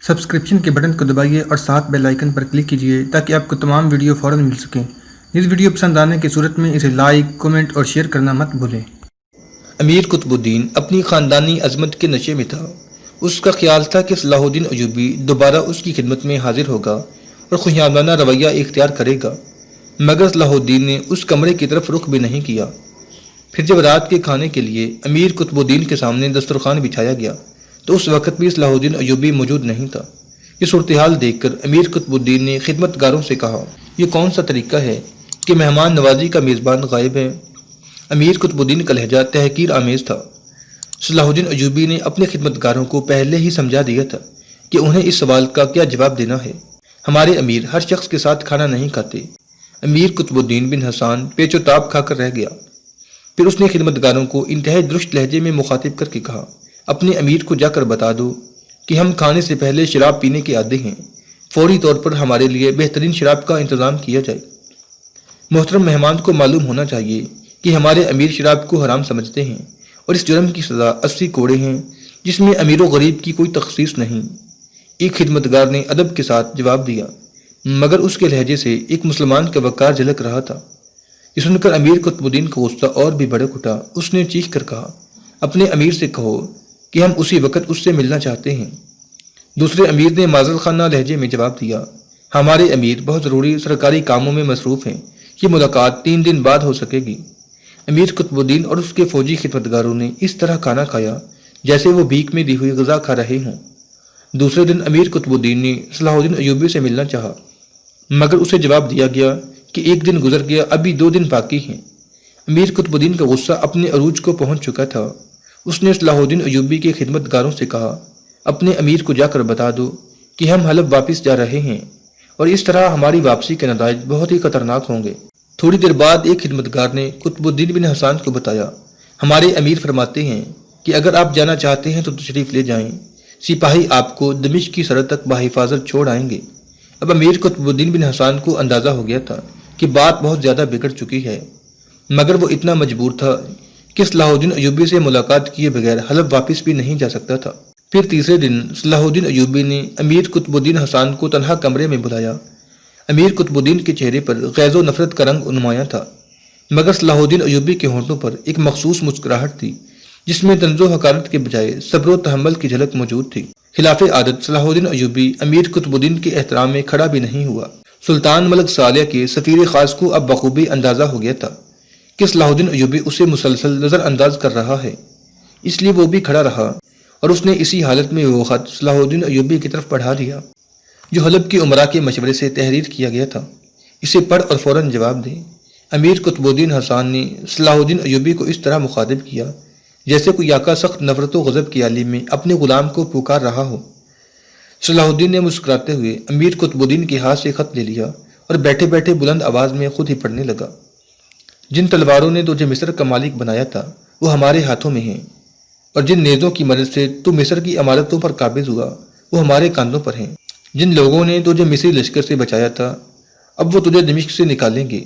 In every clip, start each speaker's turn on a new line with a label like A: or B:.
A: Subscription کے button کو دبائیے اور ساتھ بیل آئیکن پر کلک کیجیے تاکہ آپ کو تمام ویڈیو فوراً مل سکیں۔ اس ویڈیو پسند آنے کی صورت میں اسے لائک، کمنٹ اور شیئر کرنا مت بھولیں۔
B: امیر قطب الدین اپنی خاندانی عظمت کے نشے میں تھا۔ اس کا خیال تھا کہ صلاح الدین ایوبی دوبارہ اس کی خدمت میں حاضر ہوگا اور خیانانہ رویہ اختیار کرے گا، مگر صلاح الدین نے اس کمرے کی طرف رخ بھی نہیں کیا۔ پھر جب رات کے کھانے کے لیے امیر قطب الدین کے سامنے دسترخوان بچھایا گیا تو اس وقت بھی صلاح الدین ایوبی موجود نہیں تھا۔ یہ صورتحال دیکھ کر امیر قطب الدین نے خدمت گاروں سے کہا، یہ کون سا طریقہ ہے کہ مہمان نوازی کا میزبان غائب ہے؟ امیر قطب الدین کا لہجہ تحقیر آمیز تھا۔ صلاح الدین ایوبی نے اپنے خدمت گاروں کو پہلے ہی سمجھا دیا تھا کہ انہیں اس سوال کا کیا جواب دینا ہے۔ ہمارے امیر ہر شخص کے ساتھ کھانا نہیں کھاتے۔ امیر قطب الدین بن حسان پیچ و تاب کھا کر رہ گیا۔ پھر اس نے خدمت گاروں کو انتہائی درست لہجے میں مخاطب کر کے کہا، اپنے امیر کو جا کر بتا دو کہ ہم کھانے سے پہلے شراب پینے کے عادی ہیں، فوری طور پر ہمارے لیے بہترین شراب کا انتظام کیا جائے۔ محترم مہمان کو معلوم ہونا چاہیے کہ ہمارے امیر شراب کو حرام سمجھتے ہیں اور اس جرم کی سزا 80 کوڑے ہیں، جس میں امیر و غریب کی کوئی تخصیص نہیں۔ ایک خدمت گار نے ادب کے ساتھ جواب دیا، مگر اس کے لہجے سے ایک مسلمان کا وقار جھلک رہا تھا۔ یہ سن کر امیر قطب الدین کا غصہ اور بھی بھڑک اٹھا۔ اس نے چیخ کر کہا، اپنے امیر سے کہو کہ ہم اسی وقت اس سے ملنا چاہتے ہیں۔ دوسرے امیر نے معذرت خانہ لہجے میں جواب دیا، ہمارے امیر بہت ضروری سرکاری کاموں میں مصروف ہیں، یہ ملاقات 3 دن بعد ہو سکے گی۔ امیر قطب الدین اور اس کے فوجی خدمتگاروں نے اس طرح کھانا کھایا جیسے وہ بھیک میں دی ہوئی غذا کھا رہے ہوں۔ دوسرے دن امیر قطب الدین نے صلاح الدین ایوبی سے ملنا چاہا، مگر اسے جواب دیا گیا کہ 1 دن گزر گیا، ابھی 2 دن باقی ہیں۔ امیر قطب الدین کا غصہ اپنے عروج کو پہنچ چکا تھا۔ اس نے صلاح الدین ایوبی کے خدمتگاروں سے کہا، اپنے امیر کو جا کر بتا دو کہ ہم حلب واپس جا رہے ہیں اور اس طرح ہماری واپسی کے نتائج بہت ہی خطرناک ہوں گے۔ تھوڑی دیر بعد ایک خدمتگار نے قطب الدین بن حسان کو بتایا، ہمارے امیر فرماتے ہیں کہ اگر آپ جانا چاہتے ہیں تو تشریف لے جائیں، سپاہی آپ کو دمشق کی سرحد تک بحفاظت چھوڑ آئیں گے۔ اب امیر قطب الدین بن حسان کو اندازہ ہو گیا تھا کہ بات بہت زیادہ بگڑ چکی ہے، مگر وہ اتنا مجبور تھا کہ صلاح الدین ایوبی سے ملاقات کیے بغیر حلب واپس بھی نہیں جا سکتا تھا۔ پھر تیسرے دن صلاح الدین ایوبی نے امیر قطب الدین حسان کو تنہا کمرے میں بلایا۔ امیر قطب الدین کے چہرے پر غیظ و نفرت کا رنگ نمایاں تھا، مگر صلاح الدین ایوبی کے ہونٹوں پر ایک مخصوص مسکراہٹ تھی جس میں طنز و حقارت کے بجائے صبر و تحمل کی جھلک موجود تھی۔ خلاف عادت صلاح الدین ایوبی امیر قطب الدین کے احترام میں کھڑا بھی نہیں ہوا۔ سلطان ملک صالح کے سفیر خاص کو اب بخوبی اندازہ ہو گیا تھا کہ صلاح الدین ایوبی اسے مسلسل نظر انداز کر رہا ہے، اس لیے وہ بھی کھڑا رہا اور اس نے اسی حالت میں وہ خط صلاح الدین ایوبی کی طرف پڑھا دیا جو حلب کے امراء کے مشورے سے تحریر کیا گیا تھا۔ اسے پڑھ اور فوراً جواب دیں۔ امیر قطب الدین حسان نے صلاح الدین ایوبی کو اس طرح مخاطب کیا جیسے کوئی آقا سخت نفرت و غضب کی عالم میں اپنے غلام کو پکار رہا ہو۔ صلاح الدین نے مسکراتے ہوئے امیر قطب الدین کے ہاتھ سے خط لے لیا اور بیٹھے بیٹھے بلند آواز میں خود ہی پڑھنے لگا، جن تلواروں نے تجھے مصر کا مالک بنایا تھا وہ ہمارے ہاتھوں میں ہیں، اور جن نیزوں کی مدد سے تو مصر کی عمارتوں پر قابض ہوا وہ ہمارے کاندھوں پر ہیں۔ جن لوگوں نے تجھے مصری لشکر سے بچایا تھا اب وہ تجھے دمشق سے نکالیں گے۔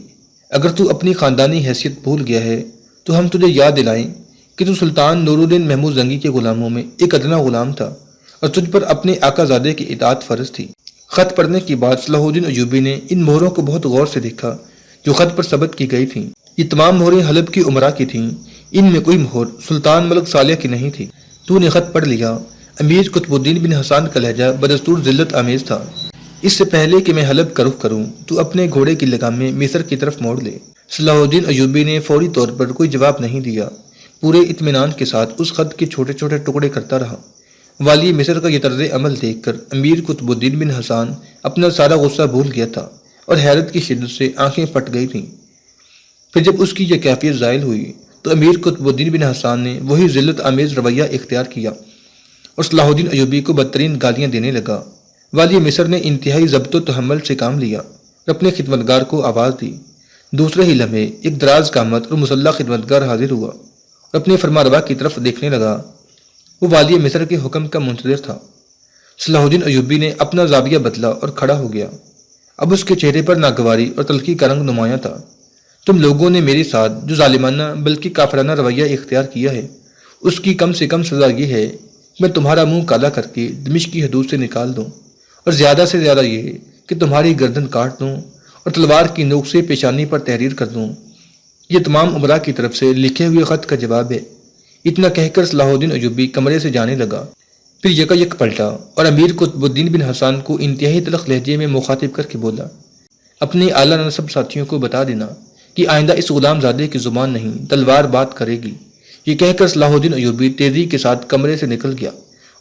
B: اگر تو اپنی خاندانی حیثیت بھول گیا ہے تو ہم تجھے یاد دلائیں کہ تو سلطان نور الدین محمود زنگی کے غلاموں میں ایک ادنا غلام تھا اور تجھ پر اپنے آقا زادے کی اطاعت فرض تھی۔ خط پڑھنے کے بعد صلاح الدین ایوبی نے ان مہروں کو بہت غور سے دیکھا جو خط پر ثبت کی گئی تھیں۔ یہ تمام مہریں حلب کی امراء کی تھیں، ان میں کوئی مہر سلطان ملک صالح کی نہیں تھی۔ تو نے خط پڑھ لیا۔ امیر قطب الدین بن حسان کا لہجہ بدستور ذلت آمیز تھا۔ اس سے پہلے کہ میں حلب کا رخ کروں تو اپنے گھوڑے کی لگامیں مصر کی طرف موڑ لے۔ صلاح الدین ایوبی نے فوری طور پر کوئی جواب نہیں دیا، پورے اطمینان کے ساتھ اس خط کے چھوٹے چھوٹے ٹکڑے کرتا رہا۔ والی مصر کا یہ طرز عمل دیکھ کر امیر قطب الدین بن حسان اپنا سارا غصہ بھول گیا تھا اور حیرت کی شدت سے آنکھیں پھٹ گئی تھیں۔ پھر جب اس کی یہ کیفیت زائل ہوئی تو امیر قطب الدین بن حسان نے وہی ذلت آمیز رویہ اختیار کیا اور صلاح الدین ایوبی کو بدترین گالیاں دینے لگا۔ والی مصر نے انتہائی ضبط و تحمل سے کام لیا اور اپنے خدمتگار کو آواز دی۔ دوسرے ہی لمحے ایک دراز قامت اور مسلح خدمتگار حاضر ہوا اور اپنے فرمانروا کی طرف دیکھنے لگا۔ وہ والی مصر کے حکم کا منتظر تھا۔ صلاح الدین ایوبی نے اپنا زاویہ بدلا اور کھڑا ہو گیا۔ اب اس کے چہرے پر ناگواری اور تلخی کا رنگ نمایاں تھا۔ تم لوگوں نے میرے ساتھ جو ظالمانہ بلکہ کافرانہ رویہ اختیار کیا ہے اس کی کم سے کم سزا یہ ہے میں تمہارا منہ کالا کر کے دمشق کی حدود سے نکال دوں، اور زیادہ سے زیادہ یہ کہ تمہاری گردن کاٹ دوں اور تلوار کی نوک سے پیشانی پر تحریر کر دوں۔ یہ تمام امراء کی طرف سے لکھے ہوئے خط کا جواب ہے۔ اتنا کہہ کر صلاح الدین ایوبی کمرے سے جانے لگا، پھر یکا پلٹا اور امیر قطب الدین بن حسان کو انتہائی تلخ لہجے میں مخاطب کر کے بولا، اپنے اعلیٰ نسب ساتھیوں کو بتا دینا کہ آئندہ اس غلام زادے کی زبان نہیں تلوار بات کرے گی۔ یہ کہہ کر صلاح الدین ایوبی تیزی کے ساتھ کمرے سے نکل گیا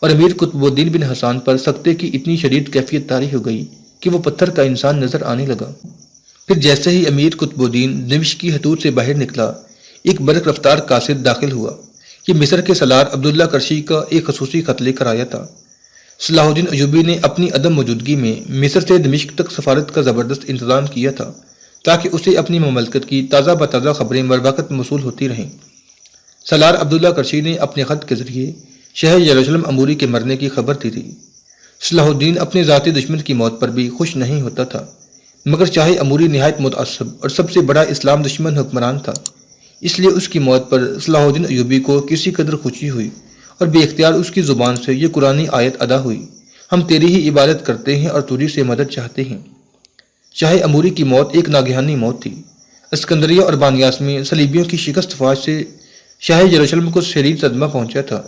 B: اور امیر قطب الدین بن حسان پر سکتے کی اتنی شدید کیفیت طاری ہو گئی کہ وہ پتھر کا انسان نظر آنے لگا۔ پھر جیسے ہی امیر قطب الدین دمشق کی حدود سے باہر نکلا، ایک برق رفتار قاصد داخل ہوا۔ یہ مصر کے سالار عبداللہ کرشی کا ایک خصوصی خط لے کر آیا تھا۔ صلاح الدین ایوبی نے اپنی عدم موجودگی میں مصر سے دمشق تک سفارت کا زبردست انتظام کیا تھا تاکہ اسے اپنی مملکت کی تازہ بتازہ خبریں بروقت موصول ہوتی رہیں۔ سالار عبداللہ کرشی نے اپنے خط کے ذریعے شہر یروشلم اموری کے مرنے کی خبر دی تھی۔ صلاح الدین اپنے ذاتی دشمن کی موت پر بھی خوش نہیں ہوتا تھا، مگر شاہ اموری نہایت متعصب اور سب سے بڑا اسلام دشمن حکمران تھا، اس لیے اس کی موت پر صلاح الدین ایوبی کو کسی قدر خوشی ہوئی اور بے اختیار اس کی زبان سے یہ قرآنی آیت ادا ہوئی، ہم تیری ہی عبادت کرتے ہیں اور تجھی سے مدد چاہتے ہیں۔ شاہ اموری کی موت ایک ناگہانی موت تھی۔ اسکندریہ اور بانیاس میں صلیبیوں کی شکست فوج سے شاہ یروشلم کو شدید صدمہ پہنچا تھا۔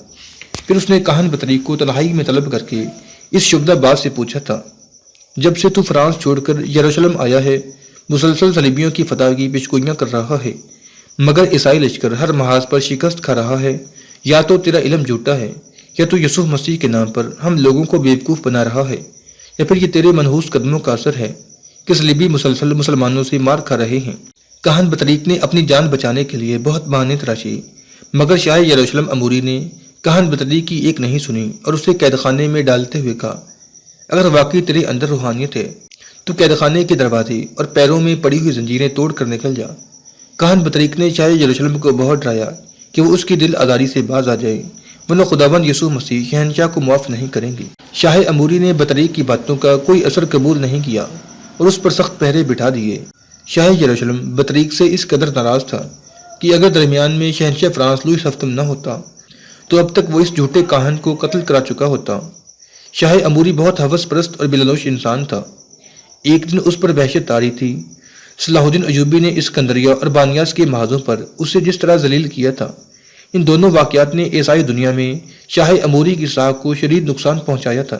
B: پھر اس نے کاہن بطریق کو تنہائی میں طلب کر کے اس شبدہ بات سے پوچھا تھا، جب سے تو فرانس چھوڑ کر یروشلم آیا ہے مسلسل صلیبیوں کی فتح کی پیشگوئیاں کر رہا ہے، مگر عیسائی لشکر ہر محاذ پر شکست کھا رہا ہے۔ یا تو تیرا علم جھوٹا ہے، یا تو یسوع مسیح کے نام پر ہم لوگوں کو بیوقوف بنا رہا ہے، یا پھر یہ تیرے منحوس قدموں کا اثر ہے کہ صلیبی مسلسل مسلمانوں سے مار کھا رہے ہیں۔ کاہن بطریق نے اپنی جان بچانے کے لیے بہت بہانے تراشے، مگر شاہ یروشلم اموری نے کاہن بطریق کی ایک نہیں سنی اور اسے قید خانے میں ڈالتے ہوئے کہا، اگر واقعی تیرے اندر روحانیت ہے تو قید خانے کے دروازے اور پیروں میں پڑی ہوئی زنجیریں توڑ کر نکل جا۔ کاہن بطریق نے شاہ یروشلم کو بہت ڈرایا کہ وہ اس کی دل آزاری سے باز آ جائے، ورنہ خداوند یسوع مسیح شہنشاہ کو معاف نہیں کریں گے۔ شاہ اموری نے بطریق کی باتوں کا کوئی اثر قبول نہیں کیا اور اس پر سخت پہرے بٹھا دیے۔ شاہ یروشلم بطریق سے اس قدر ناراض تھا کہ اگر درمیان میں شہنشاہ فرانس لوئس ہفتم نہ ہوتا تو اب تک وہ اس جھوٹے کاہن کو قتل کرا چکا ہوتا۔ شاہ اموری بہت ہوس پرست اور بلالوش انسان تھا۔ ایک دن اس پر وحشت طاری تھی۔ صلاح الدین ایوبی نے اسکندریہ اور بانیاس کے محاذوں پر اسے جس طرح ذلیل کیا تھا، ان دونوں واقعات نے عیسائی دنیا میں شاہ اموری کی ساکھ کو شدید نقصان پہنچایا تھا۔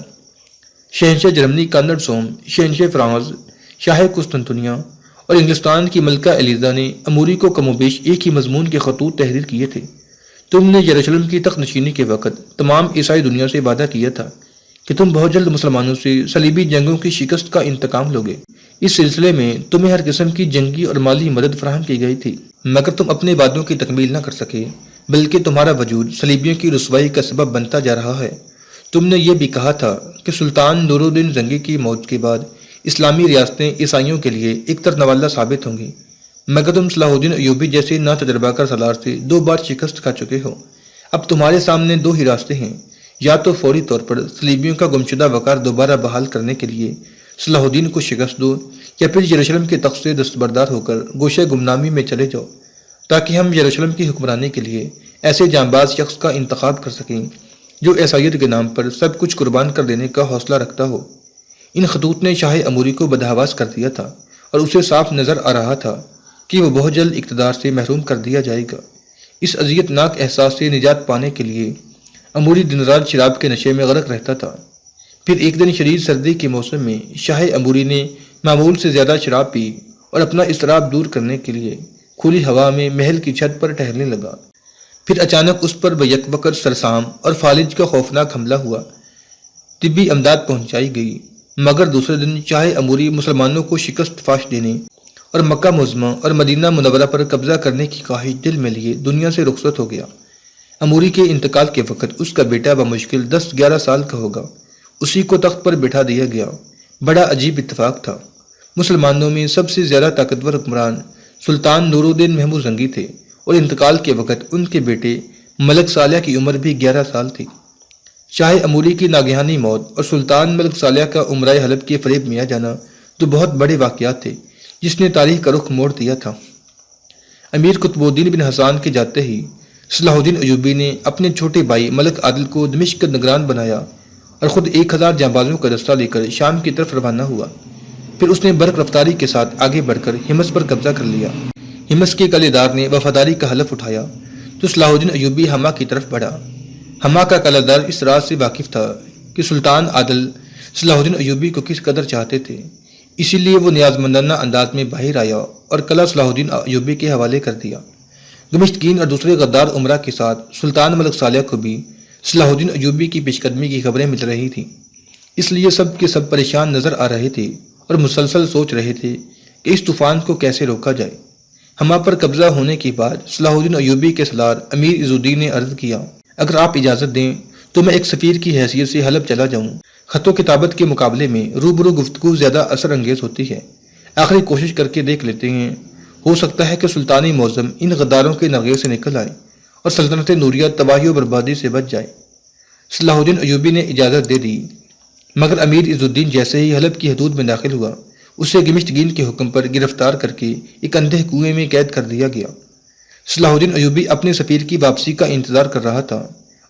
B: شہنشاہ جرمنی کانرڈ سوم، شہنشاہ فرانس، شاہ قسطنطنیہ اور انگلستان کی ملکہ ایلیزا نے اموری کو کم و بیش ایک ہی مضمون کے خطوط تحریر کیے تھے۔ تم نے یروشلم کی تخت نشینی کے وقت تمام عیسائی دنیا سے وعدہ کیا تھا کہ تم بہت جلد مسلمانوں سے صلیبی جنگوں کی شکست کا انتقام لوگے۔ اس سلسلے میں تمہیں ہر قسم کی جنگی اور مالی مدد فراہم کی گئی تھی، مگر تم اپنے وعدوں کی تکمیل نہ کر سکے، بلکہ تمہارا وجود صلیبیوں کی رسوائی کا سبب بنتا جا رہا ہے۔ تم نے یہ بھی کہا تھا کہ سلطان نور الدین زنگی کی موت کے بعد اسلامی ریاستیں عیسائیوں کے لیے ایک ترنوالا ثابت ہوں گی، مگر تم صلاح الدین ایوبی جیسے نا تجربہ کار سالار سے 2 بار شکست کھا چکے ہو۔ اب تمہارے سامنے 2 ہی راستے ہیں، یا تو فوری طور پر صلیبیوں کا گمشدہ وقار دوبارہ بحال کرنے کے لیے صلاح الدین کو شکست دو، یا پھر یروشلم کے تخت سے دستبردار ہو کر گوشہ گمنامی میں چلے جاؤ، تاکہ ہم یروشلم کی حکمرانی کے لیے ایسے جانباز شخص کا انتخاب کر سکیں جو عیسائیت کے نام پر سب کچھ قربان کر دینے کا حوصلہ رکھتا ہو۔ ان خطوط نے شاہ اموری کو بدحواس کر دیا تھا اور اسے صاف نظر آ رہا تھا کہ وہ بہت جلد اقتدار سے محروم کر دیا جائے گا۔ اس اذیت ناک احساس سے نجات پانے کے لیے اموری دن رات شراب کے نشے میں غرق رہتا تھا۔ پھر ایک دن شدید سردی کے موسم میں شاہ اموری نے معمول سے زیادہ شراب پی اور اپنا اضطراب دور کرنے کے لیے کھلی ہوا میں محل کی چھت پر ٹہلنے لگا۔ پھر اچانک اس پر بیک وقت سرسام اور فالج کا خوفناک حملہ ہوا۔ طبی امداد پہنچائی گئی، مگر دوسرے دن شاہ اموری مسلمانوں کو شکست فاش دینے اور مکہ معظمہ اور مدینہ منورہ پر قبضہ کرنے کی خواہش دل میں لیے دنیا سے رخصت ہو گیا۔ اموری کے انتقال کے وقت اس کا بیٹا بمشکل 10-11 سال کا ہوگا، اسی کو تخت پر بٹھا دیا گیا۔ بڑا عجیب اتفاق تھا۔ مسلمانوں میں سب سے زیادہ طاقتور حکمران سلطان نور الدین محمود زنگی تھے اور انتقال کے وقت ان کے بیٹے ملک صالح کی عمر بھی 11 سال تھی۔ شاہ اموری کی ناگہانی موت اور سلطان ملک صالح کا عمرۂ حلب کے فریب میں آ جانا تو بہت بڑے واقعات تھے جس نے تاریخ کا رخ موڑ دیا تھا۔ امیر قطب الدین بن حسان کے جاتے ہی صلاح الدین ایوبی نے اپنے چھوٹے بھائی ملک عادل کو دمشق کا نگران بنایا اور خود 1000 جانبازوں کا دستہ لے کر شام کی طرف روانہ ہوا۔ پھر اس نے برق رفتاری کے ساتھ آگے بڑھ کر ہمس پر قبضہ کر لیا۔ ہمس کے قلعے دار نے وفاداری کا حلف اٹھایا تو صلاح الدین ایوبی ہما کی طرف بڑھا۔ ہما کا قلعہ دار اس راز سے واقف تھا کہ سلطان عادل صلاح الدین ایوبی کو کس قدر چاہتے تھے، اسی لیے وہ نیازمندانہ انداز میں باہر آیا اور قلعہ صلاح الدین ایوبی کے حوالے کر دیا۔ گمشتگین اور دوسرے غدار امراء کے ساتھ سلطان ملک صالح کو بھی صلاح الدین ایوبی کی پیش قدمی کی خبریں مل رہی تھیں، اس لیے سب کے سب پریشان نظر آ رہے تھے اور مسلسل سوچ رہے تھے کہ اس طوفان کو کیسے روکا جائے۔ ہما پر قبضہ ہونے کے بعد صلاح الدین ایوبی کے سالار امیر عز الدین نے عرض کیا، اگر آپ اجازت دیں تو میں ایک سفیر کی حیثیت سے حلب چلا جاؤں۔ خط و کتابت کے مقابلے میں روبرو گفتگو زیادہ اثر انگیز ہوتی ہے۔ آخری کوشش کر کے دیکھ لیتے ہیں، ہو سکتا ہے کہ سلطانی معظم ان غداروں کے نغے سے نکل آئے اور سلطنت نوریہ تباہی و بربادی سے بچ جائے۔ صلاح الدین ایوبی نے اجازت دے دی، مگر امیر عز الدین جیسے ہی حلب کی حدود میں داخل ہوا، اسے گمشتگین کے حکم پر گرفتار کر کے ایک اندھے کنویں میں قید کر دیا گیا۔ صلاح الدین ایوبی اپنے سفیر کی واپسی کا انتظار کر رہا تھا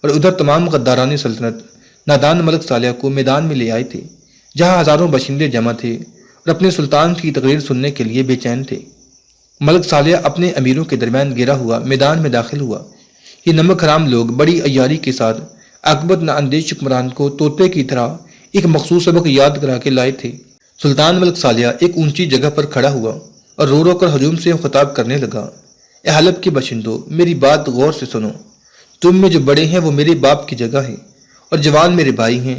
B: اور ادھر تمام غداران سلطنت نادان ملک صالح کو میدان میں لے آئے تھے، جہاں ہزاروں باشندے جمع تھے اور اپنے سلطان کی تقریر سننے کے لیے بے چین تھے۔ ملک صالح اپنے امیروں کے درمیان گھرا ہوا میدان میں داخل ہوا۔ یہ نمک حرام لوگ بڑی عیاری کے ساتھ عاقبت نااندیش حکمران کو طوطے کی طرح ایک مخصوص سبق یاد کرا کے لائے تھے۔ سلطان ملک صالح ایک اونچی جگہ پر کھڑا ہوا اور رو رو کر ہجوم سے خطاب کرنے لگا، اے حلب کے باشندوں، میری بات غور سے سنو۔ تم میں جو بڑے ہیں وہ میرے باپ کی جگہ ہیں اور جوان میرے بھائی ہیں۔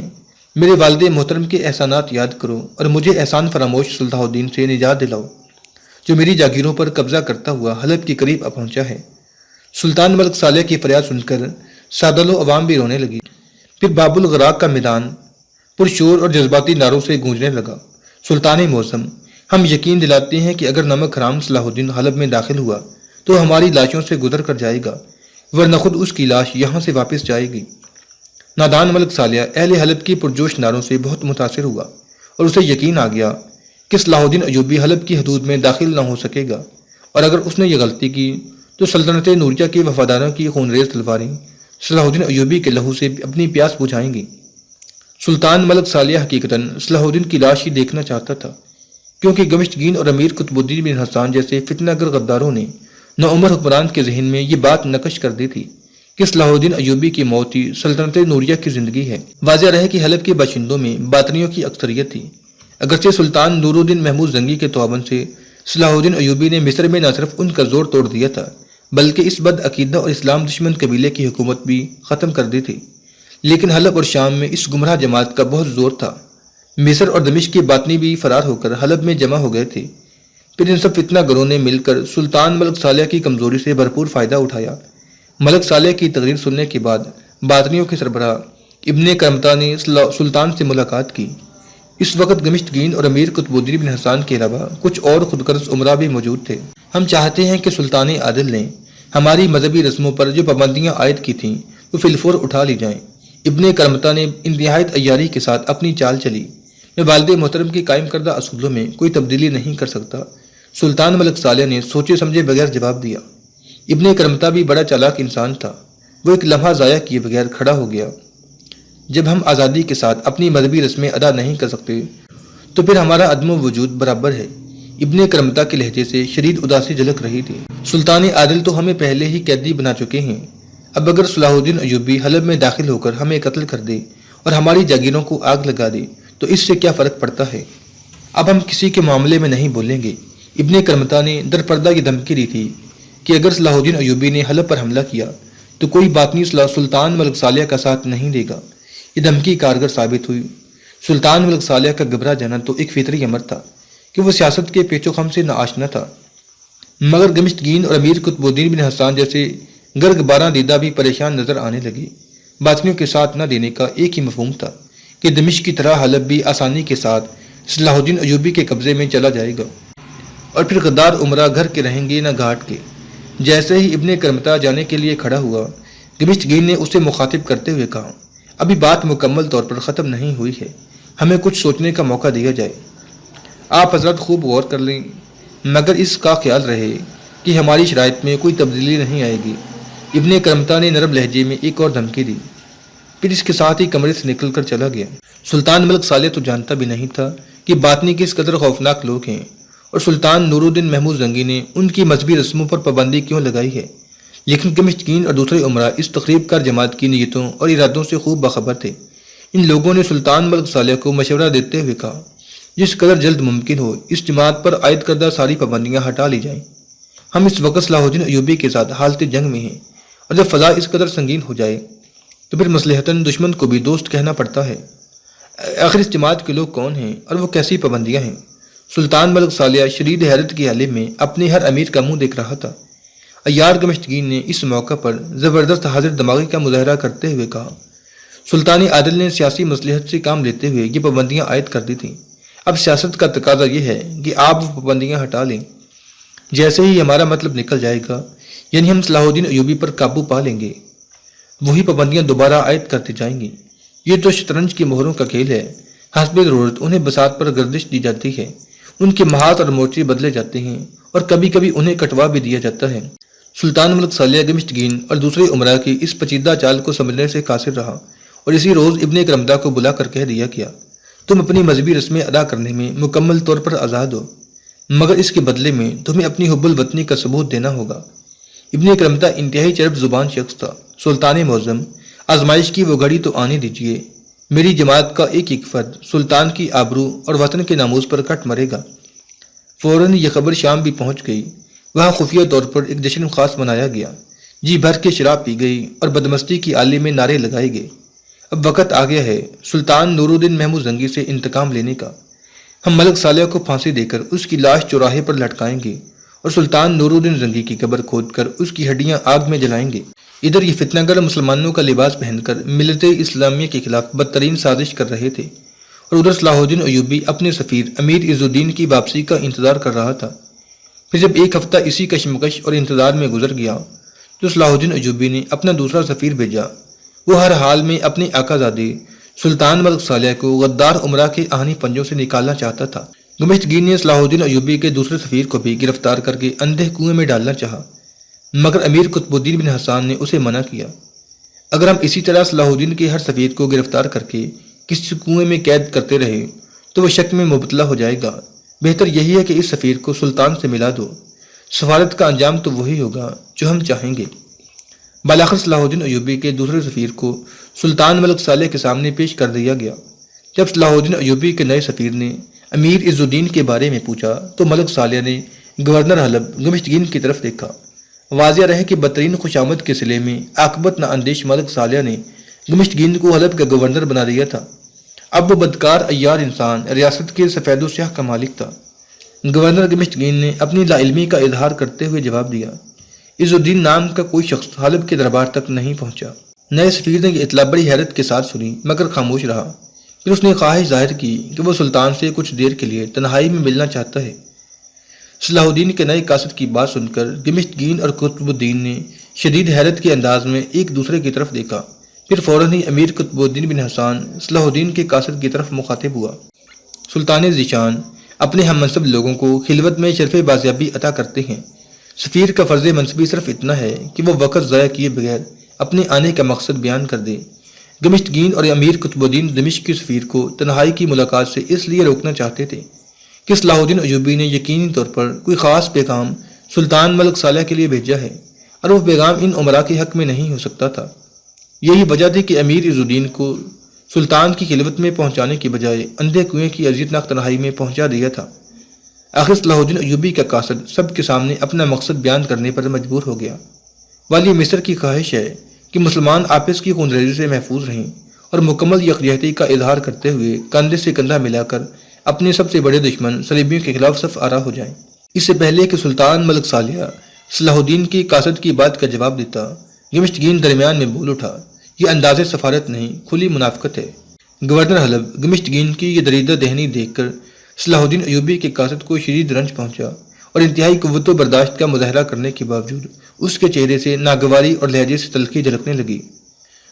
B: میرے والد محترم کے احسانات یاد کرو اور مجھے احسان فراموش صلاح الدین سے نجات دلاؤ، جو میری جاگیروں پر قبضہ کرتا ہوا حلب کے قریب پہنچا ہے۔ سلطان ملک صالح کی فریاد سن کر سادہ و عوام بھی رونے لگی۔ پھر باب الغراق کا میدان پرشور اور جذباتی نعروں سے گونجنے لگا، سلطان معظم، ہم یقین دلاتے ہیں کہ اگر نمک حرام صلاح الدین حلب میں داخل ہوا تو ہماری لاشوں سے گزر کر جائے گا، ورنہ خود اس کی لاش یہاں سے واپس جائے گی۔ نادان ملک صالح اہل حلب کی پرجوش نعروں سے بہت متاثر ہوا اور اسے یقین آ گیا کہ صلاح الدین ایوبی حلب کی حدود میں داخل نہ ہو سکے گا، اور اگر اس نے یہ غلطی کی تو سلطنت نوریہ کے وفاداروں کی خونریز تلواریں صلاح الدین ایوبی کے لہو سے اپنی پیاس بجھائیں گی۔ سلطان ملک صالح حقیقتاً صلاح الدین کی لاش ہی دیکھنا چاہتا تھا، کیونکہ گمشتگین اور امیر قطب الدین بن حسان جیسے فتنہ گر غداروں نے نوعمر حکمران کے ذہن میں یہ بات نقش کر دی تھی کہ صلاح الدین ایوبی کی موت ہی سلطنت نوریہ کی زندگی ہے۔ واضح رہے کہ حلب کے باشندوں میں باطنیوں کی اکثریت تھی۔ اگرچہ سلطان نور الدین محمود زنگی کے تعاون سے صلاح الدین ایوبی نے مصر میں نہ صرف ان کا زور توڑ دیا تھا، بلکہ اس بد عقیدہ اور اسلام دشمن قبیلے کی حکومت بھی ختم کر دی تھی، لیکن حلب اور شام میں اس گمراہ جماعت کا بہت زور تھا۔ مصر اور دمشق کے باطنی بھی فرار ہو کر حلب میں جمع ہو گئے تھے۔ پھر ان سب فتنہ گروں نے مل کر سلطان ملک صالح کی کمزوری سے بھرپور فائدہ اٹھایا۔ ملک صالح کی تقریر سننے کے بعد باطنیوں کے سربراہ ابن کرمتا نے سلطان سے ملاقات کی۔ اس وقت گمشتگین اور امیر قطب الدین بن حسان کے علاوہ کچھ اور خود غرض امراء بھی موجود تھے۔ ہم چاہتے ہیں کہ سلطان عادل نے ہماری مذہبی رسموں پر جو پابندیاں عائد کی تھیں وہ فی الفور اٹھا لی جائیں۔ ابن کرمتا نے انتہائی عیاری کے ساتھ اپنی چال چلی، میں والد محترم کے قائم کردہ اصولوں میں کوئی تبدیلی نہیں کر سکتا۔ سلطان ملک صالح نے سوچے سمجھے بغیر جواب دیا۔ ابن کرمتا بھی بڑا چالاک انسان تھا، وہ ایک لمحہ ضائع کیے بغیر کھڑا ہو گیا۔ جب ہم آزادی کے ساتھ اپنی مذہبی رسمیں ادا نہیں کر سکتے تو پھر ہمارا عدم وجود برابر ہے۔ ابن کرمتا کے لہجے سے شدید اداسی جھلک رہی تھی۔ سلطان عادل تو ہمیں پہلے ہی قیدی بنا چکے ہیں، اب اگر صلاح الدین ایوبی حلب میں داخل ہو کر ہمیں قتل کر دے اور ہماری جاگیروں کو آگ لگا دے تو اس سے کیا فرق پڑتا ہے؟ اب ہم کسی کے معاملے میں نہیں بولیں گے۔ ابن کرمتا نے در پردہ یہ دھمکی دی تھی کہ اگر صلاح الدین ایوبی نے حلب پر حملہ کیا تو کوئی باطنی سلطان ملک صالح کا ساتھ نہیں دے گا۔ یہ دھمکی کارگر ثابت ہوئی۔ سلطان ملک صالح کا گھبرا جانا تو ایک فطری امر تھا کہ وہ سیاست کے پیچ و خم سے ناآشنا تھا، مگر گمشتگین اور امیر قطب الدین بن حسان جیسے گرگ باراں دیدہ بھی پریشان نظر آنے لگے۔ باطنیوں کے ساتھ نہ دینے کا ایک ہی مفہوم تھا کہ دمشق کی طرح حلب بھی آسانی کے ساتھ صلاح الدین ایوبی کے قبضے میں چلا جائے گا، اور پھر غدار عمرہ گھر کے رہیں گے نہ گھاٹ کے۔ جیسے ہی ابن کرمتا جانے کے لیے کھڑا ہوا، گمشتگین نے اسے مخاطب کرتے ہوئے کہا، ابھی بات مکمل طور پر ختم نہیں ہوئی ہے، ہمیں کچھ سوچنے کا موقع دیا جائے۔ آپ حضرات خوب غور کر لیں، مگر اس کا خیال رہے کہ ہماری شرائط میں کوئی تبدیلی نہیں آئے گی۔ ابن کرمتا نے نرم لہجے میں ایک اور دھمکی دی، پھر اس کے ساتھ ہی کمرے سے نکل کر چلا گیا۔ سلطان ملک صالح تو جانتا بھی نہیں تھا کہ باطنی کس قدر خوفناک لوگ ہیں اور سلطان نور الدین محمود زنگی نے ان کی مذہبی رسموں پر پابندی کیوں لگائی ہے، لیکن گمشتگین اور دوسرے عمرہ اس تقریب کار جماعت کی نیتوں اور ارادوں سے خوب باخبر تھے۔ ان لوگوں نے سلطان ملک صالح کو مشورہ دیتے ہوئے کہا، جس قدر جلد ممکن ہو اس جماعت پر عائد کردہ ساری پابندیاں ہٹا لی جائیں۔ ہم اس وقت صلاح الدین ایوبی کے ساتھ حالت جنگ میں ہیں، اور جب فضا اس قدر سنگین ہو جائے تو پھر مصلحتاً دشمن کو بھی دوست کہنا پڑتا ہے۔ آخر اس جماعت کے لوگ کون ہیں اور وہ کیسی پابندیاں ہیں؟ سلطان ملک صالح شدید حیرت کی حالت میں اپنے ہر امیر کا منہ دیکھ رہا تھا۔ عیار گمشتگین نے اس موقع پر زبردست حاضر دماغی کا مظاہرہ کرتے ہوئے کہا، سلطان عادل نے سیاسی مصلحت سے کام لیتے ہوئے یہ پابندیاں عائد کر دی تھیں۔ اب سیاست کا تقاضا یہ ہے کہ آپ وہ پابندیاں ہٹا لیں۔ جیسے ہی ہمارا مطلب نکل جائے گا، یعنی ہم صلاح الدین ایوبی پر قابو پا لیں گے، وہی پابندیاں دوبارہ عائد کرتی جائیں گی۔ یہ تو شطرنج کی مہروں کا کھیل ہے، حسب ضرورت انہیں بساط پر گردش دی جاتی ہے، ان کے محاذ اور مورچے بدلے جاتے ہیں اور کبھی کبھی انہیں کٹوا بھی دیا جاتا ہے۔ سلطان ملک صالح گمشتگین اور دوسرے عمرا کی اس پیچیدہ چال کو سمجھنے سے قاصر رہا اور اسی روز ابن کرمتا کو بلا کر کہہ دیا گیا، تم اپنی مذہبی رسمیں ادا کرنے میں مکمل طور پر آزاد ہو، مگر اس کے بدلے میں تمہیں اپنی حب الوطنی کا ثبوت دینا ہوگا۔ ابن کرمتا انتہائی چرب زبان شخص تھا۔ سلطان معظم، آزمائش کی وہ گھڑی تو آنے دیجیے، میری جماعت کا ایک ایک فرد سلطان کی آبرو اور وطن کے ناموز پر کٹ مرے گا۔ فوراً یہ خبر شام بھی پہنچ گئی۔ وہاں خفیہ طور پر ایک جشن خاص منایا گیا، جی بھر کے شراب پی گئی اور بدمستی کی آلی میں نعرے لگائے گئے، اب وقت آ گیا ہے سلطان نور الدین محمود زنگی سے انتقام لینے کا۔ ہم ملک صالح کو پھانسی دے کر اس کی لاش چوراہے پر لٹکائیں گے اور سلطان نور الدین زنگی کی قبر کھود کر اس کی ہڈیاں آگ میں جلائیں گے۔ ادھر یہ فتنہ گر مسلمانوں کا لباس پہن کر ملت اسلامیہ کے خلاف بدترین سازش کر رہے تھے، اور ادھر صلاح الدین ایوبی اپنے سفیر امیر عز الدین کی واپسی کا انتظار کر رہا تھا۔ پھر جب ایک ہفتہ اسی کشمکش اور انتظار میں گزر گیا تو صلاح الدین ایوبی نے اپنا دوسرا سفیر بھیجا۔ وہ ہر حال میں اپنے آقا زادے سلطان ملک صالح کو غدار عمرہ کے آہنی پنجوں سے نکالنا چاہتا تھا۔ گمشتگین نے صلاح الدین ایوبی کے دوسرے سفیر کو بھی گرفتار کر کے اندھے کنویں میں ڈالنا چاہا، مگر امیر قطب الدین بن حسان نے اسے منع کیا۔ اگر ہم اسی طرح صلاح الدین کے ہر سفیر کو گرفتار کر کے کسی کنویں میں قید کرتے رہے تو وہ شک میں مبتلا ہو جائے گا۔ بہتر یہی ہے کہ اس سفیر کو سلطان سے ملا دو، سفارت کا انجام تو وہی ہوگا جو ہم چاہیں گے۔ بالاخر صلاح الدین ایوبی کے دوسرے سفیر کو سلطان ملک صالح کے سامنے پیش کر دیا گیا۔ جب صلاح الدین ایوبی کے نئے سفیر نے امیر عز الدین کے بارے میں پوچھا تو ملک صالح نے گورنر حلب گمشتگین کی طرف دیکھا۔ واضح رہے کہ بدترین خوشامد کے صلے میں عاقبت نہ اندیش ملک صالح نے گمشتگین کو حلب کا گورنر بنا دیا تھا۔ اب وہ بدکار عیار انسان ریاست کے سفید و سیاہ کا مالک تھا۔ گورنر گمشتگین نے اپنی لا علمی کا اظہار کرتے ہوئے جواب دیا، عز الدین نام کا کوئی شخص حلب کے دربار تک نہیں پہنچا۔ نئے سفیر نے یہ اطلاع بڑی حیرت کے ساتھ سنی مگر خاموش رہا۔ پھر اس نے خواہش ظاہر کی کہ وہ سلطان سے کچھ دیر کے لیے تنہائی میں ملنا چاہتا ہے۔ صلاح الدین کے نئے قاصد کی بات سن کر گمشتگین اور قطب الدین نے شدید حیرت کے انداز میں ایک دوسرے کی طرف دیکھا، پھر فوراً ہی امیر قطب الدین بن حسان صلاح الدین کے قاصد کی طرف مخاطب ہوا۔ سلطان ذیشان اپنے ہم منصب لوگوں کو خلوت میں شرف بازیابی عطا کرتے ہیں۔ سفیر کا فرض منصبی صرف اتنا ہے کہ وہ وقت ضائع کیے بغیر اپنے آنے کا مقصد بیان کر دے۔ گمشتگین اور امیر قطب الدین دمشق کے سفیر کو تنہائی کی ملاقات سے اس لیے روکنا چاہتے تھے کہ صلاح الدین ایوبی نے یقینی طور پر کوئی خاص پیغام سلطان ملک صالح کے لیے بھیجا ہے اور وہ پیغام ان عمرا کے حق میں نہیں ہو سکتا تھا۔ یہی وجہ تھی کہ امیر عز الدین کو سلطان کی خلوت میں پہنچانے کی بجائے اندھے کنویں کی اذیتناک تنہائی میں پہنچا دیا تھا۔ آخر صلاح الدین ایوبی کا قاصد سب کے سامنے اپنا مقصد بیان کرنے پر مجبور ہو گیا۔ والی مصر کی خواہش ہے کہ مسلمان آپس کی خونریزی سے محفوظ رہیں اور مکمل یکجہتی کا اظہار کرتے ہوئے کندھے سے کندھا ملا کر اپنے سب سے بڑے دشمن صلیبیوں کے خلاف صف آرا ہو جائیں۔ اس سے پہلے کہ سلطان ملک صالح صلاح الدین کی قاصد کی بات کا جواب دیتا، گمشتگین درمیان میں بول اٹھا، یہ انداز سفارت نہیں، کھلی منافقت ہے۔ گورنر حلب گمشتگین کی یہ دریدہ دہنی دیکھ کر صلاح الدین ایوبی کے قاصد کو شدید رنج پہنچا اور انتہائی قوت و برداشت کا مظاہرہ کرنے کے باوجود اس کے چہرے سے ناگواری اور لہجے سے تلخی جھلکنے لگی۔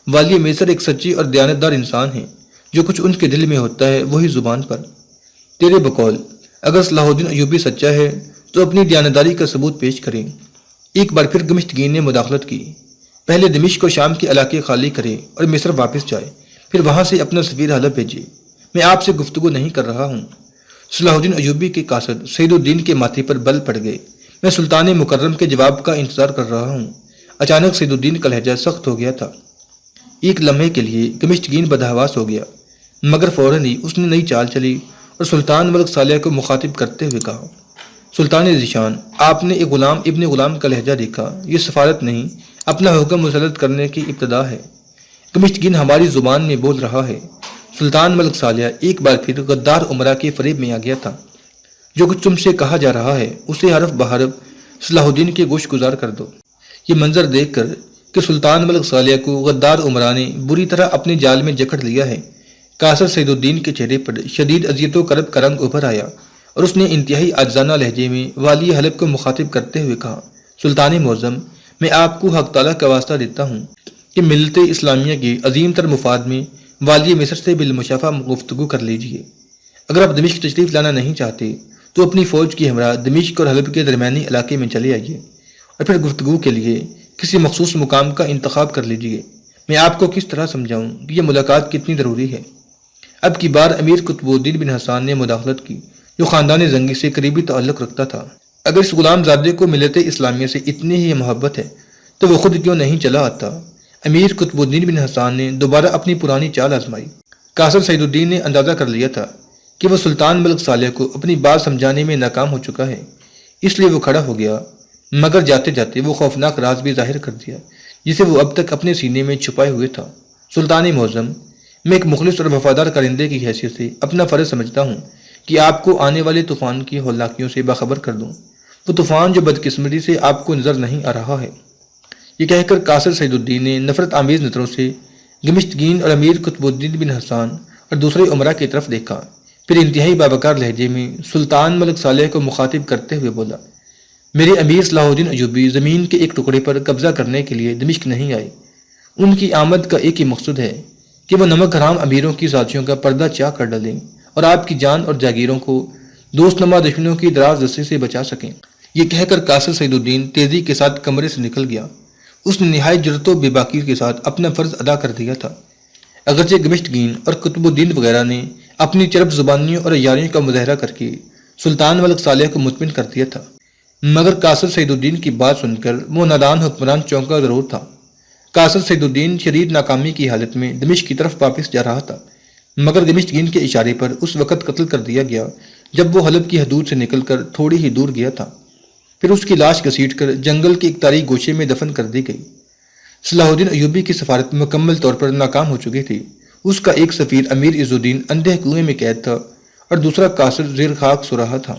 B: والی مصر ایک سچی اور دیانتدار انسان ہے، جو کچھ ان کے دل میں ہوتا ہے وہی زبان پر۔ تیرے بقول اگر صلاح الدین ایوبی سچا ہے تو اپنی دیانتداری کا ثبوت پیش کریں۔ ایک بار پھر گمشتگین نے مداخلت کی، پہلے دمشق اور شام کے علاقے خالی کرے اور مصر واپس جائے، پھر وہاں سے اپنا سفیر حلب بھیجے۔ میں آپ سے گفتگو نہیں کر رہا ہوں۔ صلاح الدین ایوبی کے قاصد سعید الدین کے ماتھے پر بل پڑ گئے۔ میں سلطان مکرم کے جواب کا انتظار کر رہا ہوں۔ اچانک سعید الدین کا لہجہ سخت ہو گیا تھا۔ ایک لمحے کے لیے گمشتگین بدحواس ہو گیا، مگر فوراً ہی اس نے نئی چال چلی اور سلطان ملک صالح کو مخاطب کرتے ہوئے کہا، سلطان ذیشان، آپ نے ایک غلام ابن غلام کا لہجہ دیکھا۔ یہ سفارت نہیں، اپنا حکم مسلط کرنے کی ابتدا ہے۔ گمشتگین ہماری زبان میں بول رہا ہے۔ سلطان ملک صالح ایک بار پھر غدار امرا کے فریب میں آ گیا تھا۔ جو کچھ تم سے کہا جا رہا ہے اسے حرف بحرف صلاح الدین کے گوش گزار کر دو۔ یہ منظر دیکھ کر کہ سلطان ملک صالح کو غدار امرا نے بری طرح اپنے جال میں جکڑ لیا ہے، قاصد سعید الدین کے چہرے پر شدید اذیت و کرب کا رنگ ابھر آیا اور اس نے انتہائی عاجزانہ لہجے میں والی حلب کو مخاطب کرتے ہوئے کہا، سلطان معظم، میں آپ کو حق تعالیٰ کا واسطہ دیتا ہوں کہ ملت اسلامیہ کے عظیم تر مفاد میں والی مصر سے بالمشافہ گفتگو کر لیجیے۔ اگر آپ دمشق تشریف لانا نہیں چاہتے تو اپنی فوج کی ہمراہ دمشق اور حلب کے درمیانی علاقے میں چلے آئیے اور پھر گفتگو کے لیے کسی مخصوص مقام کا انتخاب کر لیجیے۔ میں آپ کو کس طرح سمجھاؤں کہ یہ ملاقات کتنی ضروری ہے۔ اب کی بار امیر قطب الدین بن حسان نے مداخلت کی، جو خاندان زنگی سے قریبی تعلق رکھتا تھا۔ اگر اس غلام زادے کو ملت اسلامیہ سے اتنی ہی محبت ہے تو وہ خود کیوں نہیں چلا آتا؟ امیر قطب الدین بن حسان نے دوبارہ اپنی پرانی چال آزمائی۔ قاصد سعید الدین نے اندازہ کر لیا تھا کہ وہ سلطان ملک صالح کو اپنی بات سمجھانے میں ناکام ہو چکا ہے، اس لیے وہ کھڑا ہو گیا، مگر جاتے جاتے وہ خوفناک راز بھی ظاہر کر دیا جسے وہ اب تک اپنے سینے میں چھپائے ہوئے تھا۔ سلطان معظم، میں ایک مخلص اور وفادار کرندے کی حیثیت سے اپنا فرض سمجھتا ہوں کہ آپ کو آنے والے طوفان کی ہولناکیوں سے باخبر کر دوں، وہ طوفان جو بدقسمتی سے آپ کو نظر نہیں آ رہا ہے۔ یہ کہہ کر قاصد سعید الدین نے نفرت آمیز نظروں سے گمشتگین اور امیر قطب الدین بن حسان اور دوسرے عمرہ کی طرف دیکھا، پھر انتہائی بابکار لہجے میں سلطان ملک صالح کو مخاطب کرتے ہوئے بولا، میرے امیر صلاح الدین ایوبی زمین کے ایک ٹکڑے پر قبضہ کرنے کے لیے دمشق نہیں آئے۔ ان کی آمد کا ایک ہی مقصد ہے کہ وہ نمک حرام امیروں کی سازشوں کا پردہ چاک کر ڈالیں اور آپ کی جان اور جاگیروں کو دوست نما دشمنوں کی دراز دستی سے بچا سکیں۔ یہ کہہ کر قاصد سعید الدین تیزی کے ساتھ کمرے سے نکل گیا۔ اس نے نہایت جرأت و بے باکی کے ساتھ اپنا فرض ادا کر دیا تھا۔ اگرچہ گمشتگین اور قطب الدین وغیرہ نے اپنی چرب زبانیوں اور عیاریوں کا مظاہرہ کر کے سلطان ملک صالح کو مطمئن کر دیا تھا، مگر قاصد سعید الدین کی بات سن کر وہ نادان حکمران چونکا ضرور تھا۔ قاصد سعید الدین شدید ناکامی کی حالت میں دمشق کی طرف واپس جا رہا تھا، مگر گمشتگین کے اشارے پر اس وقت قتل کر دیا گیا جب وہ حلب کی حدود سے نکل کر تھوڑی ہی دور گیا تھا۔ پھر اس کی لاش گھسیٹ کر جنگل کے ایک تاریک گوشے میں دفن کر دی گئی۔ صلاح الدین ایوبی کی سفارت مکمل طور پر ناکام ہو چکی تھی۔ اس کا ایک سفیر امیر عز الدین اندھے کنویں میں قید تھا اور دوسرا قاصد زیر خاک سو رہا تھا۔